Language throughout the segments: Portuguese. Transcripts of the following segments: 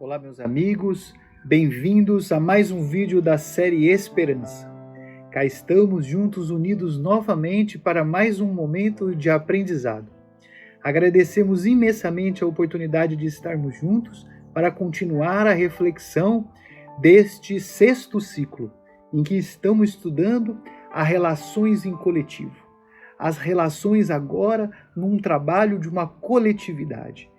Olá, meus amigos, bem-vindos a mais um vídeo da série Esperança. Cá estamos juntos, unidos novamente para mais um momento de aprendizado. Agradecemos imensamente a oportunidade de estarmos juntos para continuar a reflexão deste sexto ciclo, em que estamos estudando as relações em coletivo. As relações agora num trabalho de uma coletividade.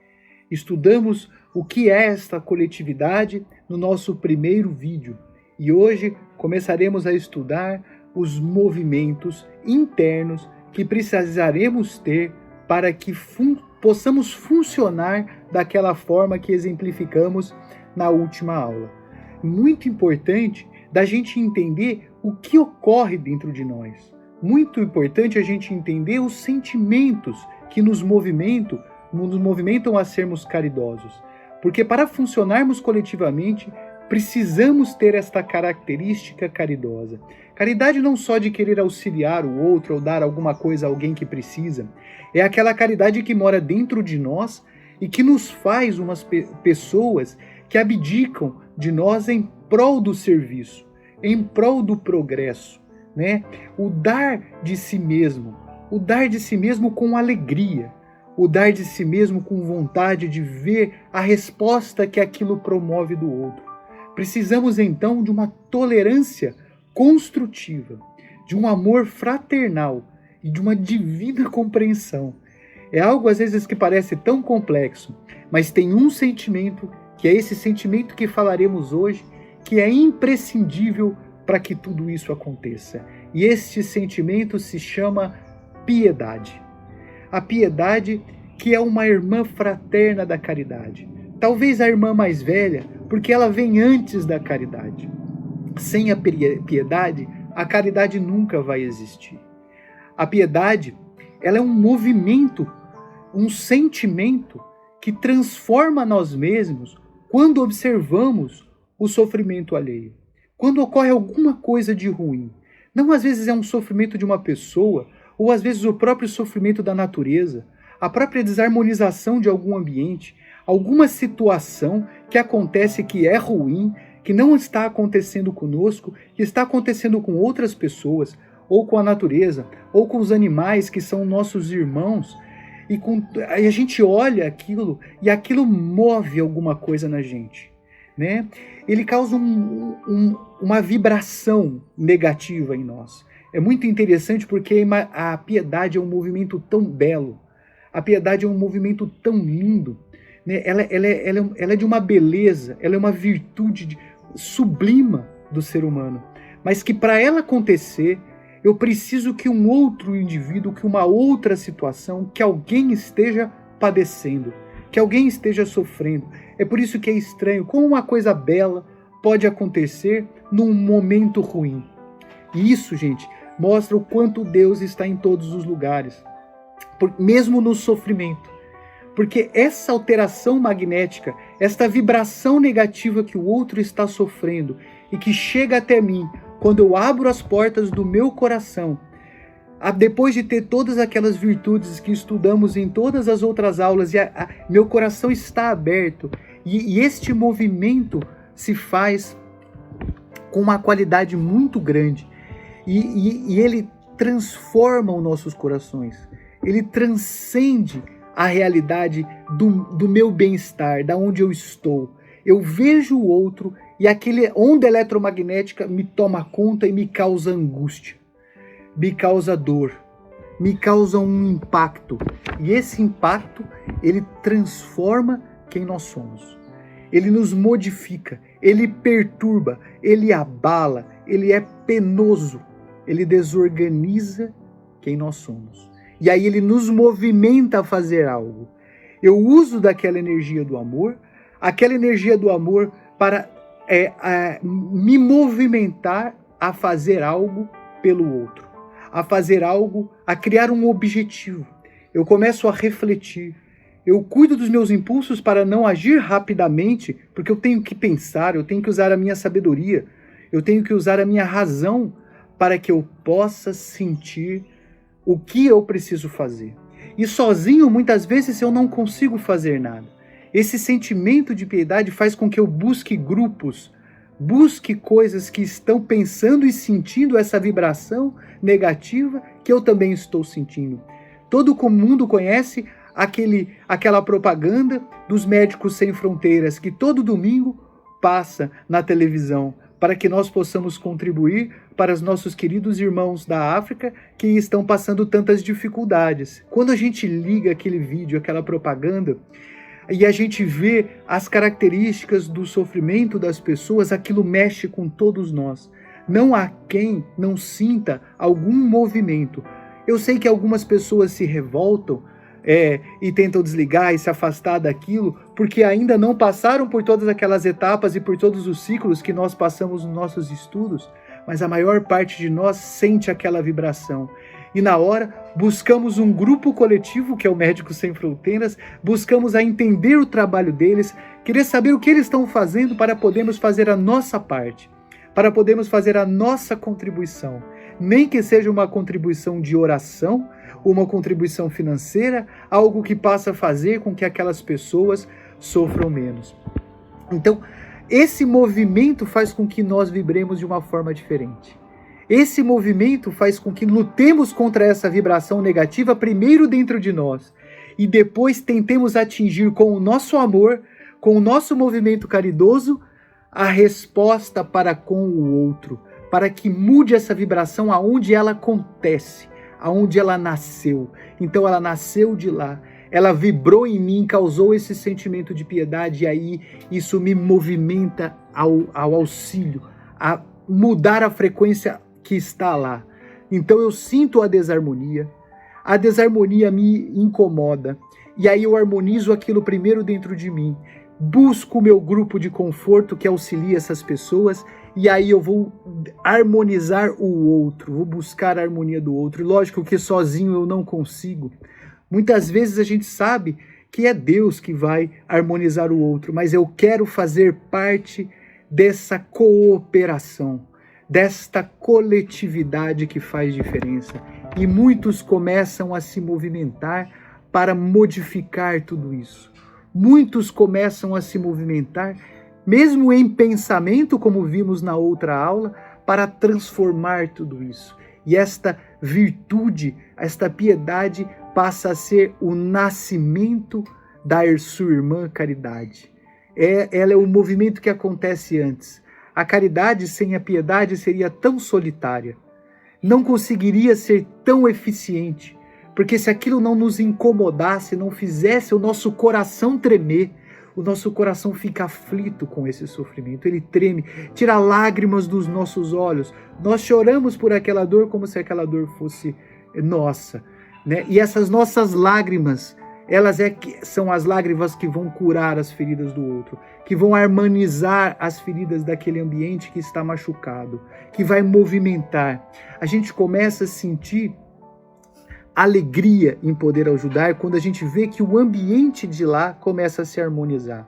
Estudamos o que é esta coletividade no nosso primeiro vídeo e hoje começaremos a estudar os movimentos internos que precisaremos ter para que possamos funcionar daquela forma que exemplificamos na última aula. Muito importante da gente entender o que ocorre dentro de nós. Muito importante a gente entender os sentimentos que nos movimentam a sermos caridosos. Porque para funcionarmos coletivamente, precisamos ter esta característica caridosa. Caridade não só de querer auxiliar o outro ou dar alguma coisa a alguém que precisa, é aquela caridade que mora dentro de nós e que nos faz umas pessoas que abdicam de nós em prol do serviço, em prol do progresso, né? O dar de si mesmo com alegria, o dar de si mesmo com vontade de ver a resposta que aquilo promove do outro. Precisamos então de uma tolerância construtiva, de um amor fraternal e de uma divina compreensão. É algo às vezes que parece tão complexo, mas tem um sentimento, que é esse sentimento que falaremos hoje, que é imprescindível para que tudo isso aconteça. E este sentimento se chama piedade. A piedade, que é uma irmã fraterna da caridade. Talvez a irmã mais velha, porque ela vem antes da caridade. Sem a piedade, a caridade nunca vai existir. A piedade, ela é um movimento, um sentimento que transforma nós mesmos quando observamos o sofrimento alheio. Quando ocorre alguma coisa de ruim. Não às vezes é um sofrimento de uma pessoa, ou às vezes o próprio sofrimento da natureza, a própria desarmonização de algum ambiente, alguma situação que acontece que é ruim, que não está acontecendo conosco, que está acontecendo com outras pessoas, ou com a natureza, ou com os animais que são nossos irmãos, aí a gente olha aquilo e aquilo move alguma coisa na gente, né? Ele causa uma vibração negativa em nós. É muito interessante porque a piedade é um movimento tão belo, a piedade é um movimento tão lindo, né? Ela é de uma beleza, ela é uma virtude sublima do ser humano, mas que para ela acontecer, eu preciso que um outro indivíduo, que uma outra situação, que alguém esteja padecendo, que alguém esteja sofrendo. É por isso que é estranho como uma coisa bela pode acontecer num momento ruim. E isso, gente, mostra o quanto Deus está em todos os lugares, mesmo no sofrimento. Porque essa alteração magnética, esta vibração negativa que o outro está sofrendo e que chega até mim, quando eu abro as portas do meu coração, depois de ter todas aquelas virtudes que estudamos em todas as outras aulas, meu coração está aberto, e este movimento se faz com uma qualidade muito grande, e ele transforma os nossos corações, ele transcende a realidade do meu bem-estar, da onde eu estou. Eu vejo o outro e aquela onda eletromagnética me toma conta e me causa angústia, me causa dor, me causa um impacto. E esse impacto, ele transforma quem nós somos. Ele nos modifica, ele perturba, ele abala, ele é penoso, ele desorganiza quem nós somos. E aí ele nos movimenta a fazer algo. Eu uso daquela energia do amor, aquela energia do amor para me movimentar a fazer algo pelo outro, a fazer algo, a criar um objetivo. Eu começo a refletir. Eu cuido dos meus impulsos para não agir rapidamente, porque eu tenho que pensar, eu tenho que usar a minha sabedoria, eu tenho que usar a minha razão para que eu possa sentir o que eu preciso fazer. E sozinho, muitas vezes, eu não consigo fazer nada. Esse sentimento de piedade faz com que eu busque grupos, busque coisas que estão pensando e sentindo essa vibração negativa que eu também estou sentindo. Todo mundo conhece aquela propaganda dos Médicos Sem Fronteiras, que todo domingo passa na televisão, para que nós possamos contribuir para os nossos queridos irmãos da África que estão passando tantas dificuldades. Quando a gente liga aquele vídeo, aquela propaganda, e a gente vê as características do sofrimento das pessoas, aquilo mexe com todos nós. Não há quem não sinta algum movimento. Eu sei que algumas pessoas se revoltam e tentam desligar e se afastar daquilo, porque ainda não passaram por todas aquelas etapas e por todos os ciclos que nós passamos nos nossos estudos, mas a maior parte de nós sente aquela vibração. E na hora, buscamos um grupo coletivo, que é o Médicos Sem Fronteiras, buscamos a entender o trabalho deles, querer saber o que eles estão fazendo para podermos fazer a nossa parte, para podermos fazer a nossa contribuição. Nem que seja uma contribuição de oração, uma contribuição financeira, algo que possa fazer com que aquelas pessoas sofram menos. Então, esse movimento faz com que nós vibremos de uma forma diferente. Esse movimento faz com que lutemos contra essa vibração negativa primeiro dentro de nós e depois tentemos atingir com o nosso amor, com o nosso movimento caridoso, a resposta para com o outro, para que mude essa vibração aonde ela acontece, aonde ela nasceu. Então ela nasceu de lá, ela vibrou em mim, causou esse sentimento de piedade, e aí isso me movimenta ao auxílio, a mudar a frequência que está lá. Então eu sinto a desarmonia me incomoda, e aí eu harmonizo aquilo primeiro dentro de mim, busco o meu grupo de conforto que auxilia essas pessoas, e aí eu vou harmonizar o outro, vou buscar a harmonia do outro. E lógico que sozinho eu não consigo. Muitas vezes a gente sabe que é Deus que vai harmonizar o outro, mas eu quero fazer parte dessa cooperação, desta coletividade que faz diferença. E muitos começam a se movimentar para modificar tudo isso. Muitos começam a se movimentar, mesmo em pensamento, como vimos na outra aula, para transformar tudo isso. E esta virtude, esta piedade, passa a ser o nascimento da sua irmã caridade. Ela é o movimento que acontece antes. A caridade sem a piedade seria tão solitária, não conseguiria ser tão eficiente, porque se aquilo não nos incomodasse, não fizesse o nosso coração tremer, o nosso coração fica aflito com esse sofrimento, ele treme, tira lágrimas dos nossos olhos, nós choramos por aquela dor como se aquela dor fosse nossa, né? E essas nossas lágrimas, elas são as lágrimas que vão curar as feridas do outro, que vão harmonizar as feridas daquele ambiente que está machucado, que vai movimentar. A gente começa a sentir alegria em poder ajudar quando a gente vê que o ambiente de lá começa a se harmonizar.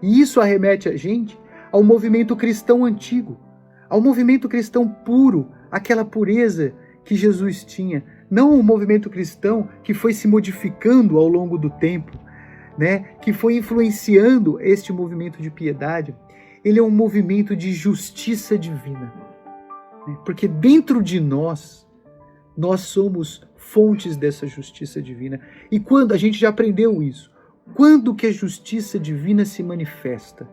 E isso arremete a gente ao movimento cristão antigo, ao movimento cristão puro, aquela pureza que Jesus tinha. Não o movimento cristão que foi se modificando ao longo do tempo, né? Que foi influenciando este movimento de piedade. Ele é um movimento de justiça divina, né? Porque dentro de nós somos fontes dessa justiça divina. E quando a gente já aprendeu isso, quando que a justiça divina se manifesta?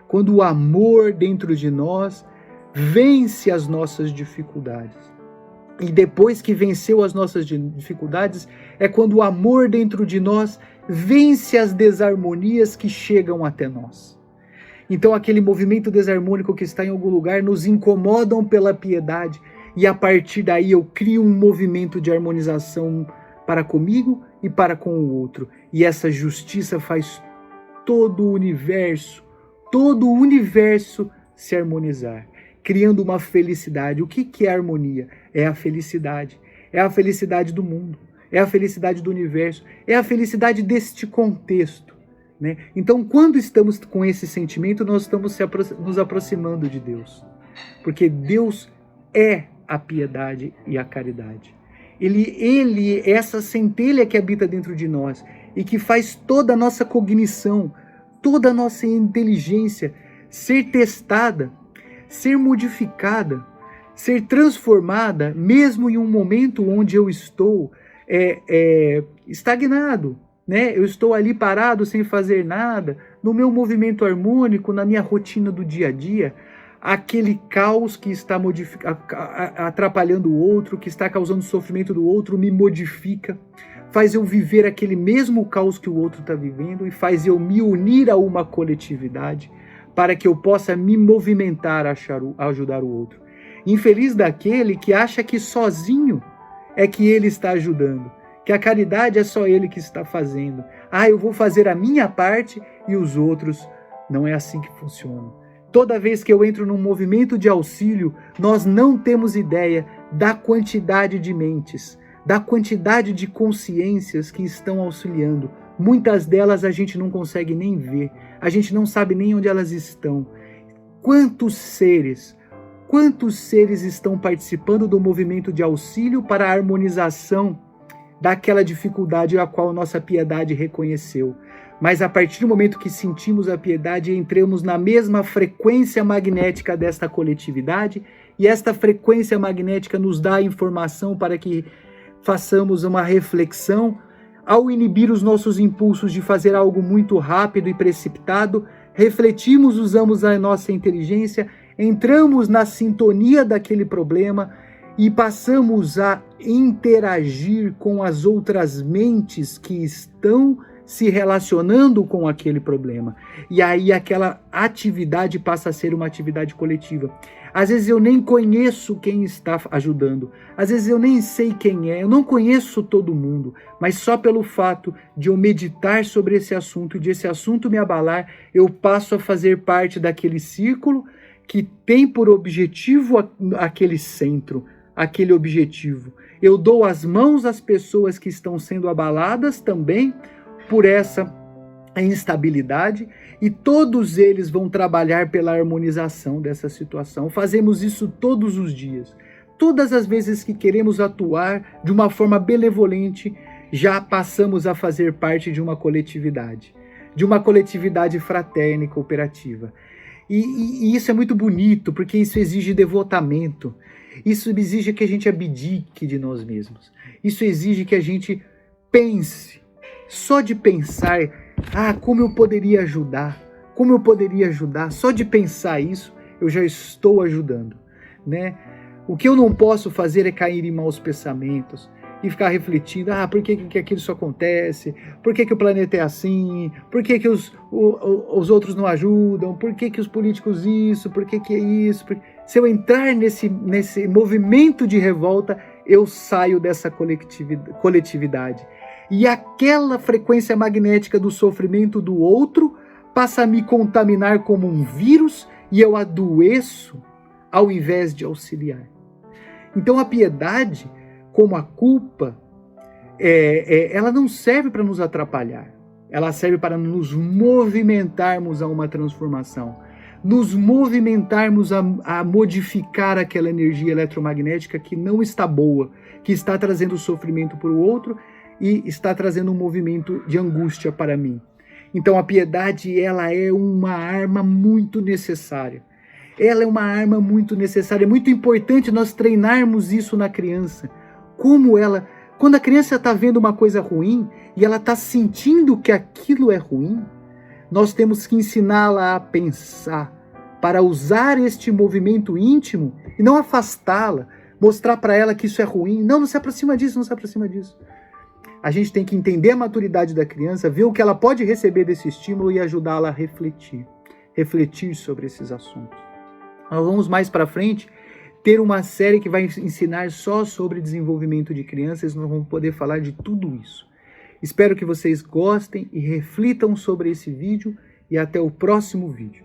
Quando o amor dentro de nós vence as nossas dificuldades. E depois que venceu as nossas dificuldades, é quando o amor dentro de nós vence as desarmonias que chegam até nós. Então aquele movimento desarmônico que está em algum lugar nos incomodam pela piedade, e a partir daí eu crio um movimento de harmonização para comigo e para com o outro. E essa justiça faz todo o universo se harmonizar, criando uma felicidade. O que é harmonia? É a felicidade. É a felicidade do mundo, é a felicidade do universo, é a felicidade deste contexto, né? Então, quando estamos com esse sentimento, nós estamos nos aproximando de Deus, porque Deus é a piedade e a caridade. Ele é essa centelha que habita dentro de nós e que faz toda a nossa cognição, toda a nossa inteligência ser testada, ser modificada, ser transformada, mesmo em um momento onde eu estou estagnado, né? Eu estou ali parado sem fazer nada, no meu movimento harmônico, na minha rotina do dia a dia, aquele caos que está atrapalhando o outro, que está causando sofrimento do outro, me modifica, faz eu viver aquele mesmo caos que o outro está vivendo e faz eu me unir a uma coletividade para que eu possa me movimentar a ajudar o outro. Infeliz daquele que acha que sozinho é que ele está ajudando, que a caridade é só ele que está fazendo. Eu vou fazer a minha parte e os outros. Não é assim que funciona. Toda vez que eu entro num movimento de auxílio, nós não temos ideia da quantidade de mentes, da quantidade de consciências que estão auxiliando. Muitas delas a gente não consegue nem ver, a gente não sabe nem onde elas estão. Quantos seres estão participando do movimento de auxílio para a harmonização daquela dificuldade a qual nossa piedade reconheceu? Mas a partir do momento que sentimos a piedade, entramos na mesma frequência magnética desta coletividade, e esta frequência magnética nos dá a informação para que façamos uma reflexão. Ao inibir os nossos impulsos de fazer algo muito rápido e precipitado, refletimos, usamos a nossa inteligência, entramos na sintonia daquele problema e passamos a interagir com as outras mentes que estão se relacionando com aquele problema. E aí aquela atividade passa a ser uma atividade coletiva. Às vezes eu nem conheço quem está ajudando, às vezes eu nem sei quem é, eu não conheço todo mundo, mas só pelo fato de eu meditar sobre esse assunto e de esse assunto me abalar, eu passo a fazer parte daquele círculo que tem por objetivo aquele centro, aquele objetivo. Eu dou as mãos às pessoas que estão sendo abaladas também por essa instabilidade, e todos eles vão trabalhar pela harmonização dessa situação. Fazemos isso todos os dias. Todas as vezes que queremos atuar de uma forma benevolente, já passamos a fazer parte de uma coletividade fraterna e cooperativa. E isso é muito bonito, porque isso exige devotamento, isso exige que a gente abdique de nós mesmos, isso exige que a gente pense. Só de pensar, como eu poderia ajudar, só de pensar isso, eu já estou ajudando, né? O que eu não posso fazer é cair em maus pensamentos e ficar refletindo, por que aquilo só acontece, por que o planeta é assim, por que os outros não ajudam, por que os políticos isso, por que é isso. Se eu entrar nesse movimento de revolta, eu saio dessa coletividade. E aquela frequência magnética do sofrimento do outro passa a me contaminar como um vírus e eu adoeço ao invés de auxiliar. Então a piedade, como a culpa, ela não serve para nos atrapalhar. Ela serve para nos movimentarmos a uma transformação. Nos movimentarmos a modificar aquela energia eletromagnética que não está boa, que está trazendo sofrimento para o outro e está trazendo um movimento de angústia para mim. Então a piedade, ela é uma arma muito necessária. Ela é uma arma muito necessária. É muito importante nós treinarmos isso na criança. Quando a criança está vendo uma coisa ruim e ela está sentindo que aquilo é ruim, nós temos que ensiná-la a pensar para usar este movimento íntimo e não afastá-la, mostrar para ela que isso é ruim. Não se aproxima disso, não se aproxima disso. A gente tem que entender a maturidade da criança, ver o que ela pode receber desse estímulo e ajudá-la a refletir sobre esses assuntos. Nós vamos mais para frente ter uma série que vai ensinar só sobre desenvolvimento de crianças, nós vamos poder falar de tudo isso. Espero que vocês gostem e reflitam sobre esse vídeo e até o próximo vídeo.